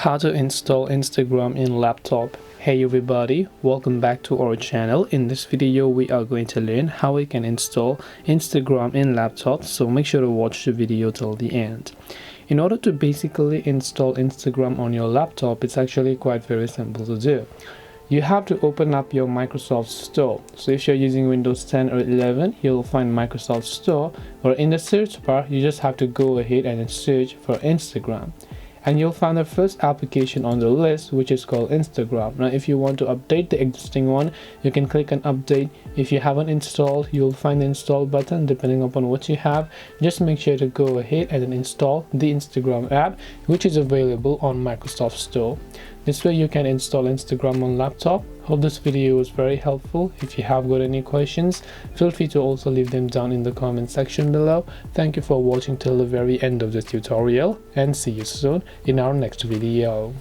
How to install Instagram in laptop. Hey everybody, welcome back to our channel. In this video we are going to learn how we can install Instagram in laptop, so make sure to watch the video till the end. In order to basically install Instagram on your laptop, it's actually quite very simple to do. You have to open up your Microsoft Store. So if you're using Windows 10 or 11, you'll find Microsoft Store, or in the search bar you just have to go ahead and search for Instagram. And you'll find the first application on the list, which is called Instagram. Now if you want to update the existing one, you can click on update. If you haven't installed, you'll find the install button depending upon what you have. Just make sure to go ahead and then install the Instagram app, which is available on Microsoft Store. This way you can install Instagram on laptop. Hope this video was very helpful. If you have got any questions, feel free to also leave them down in the comment section below. Thank you for watching till the very end of this tutorial, and see you soon in our next video.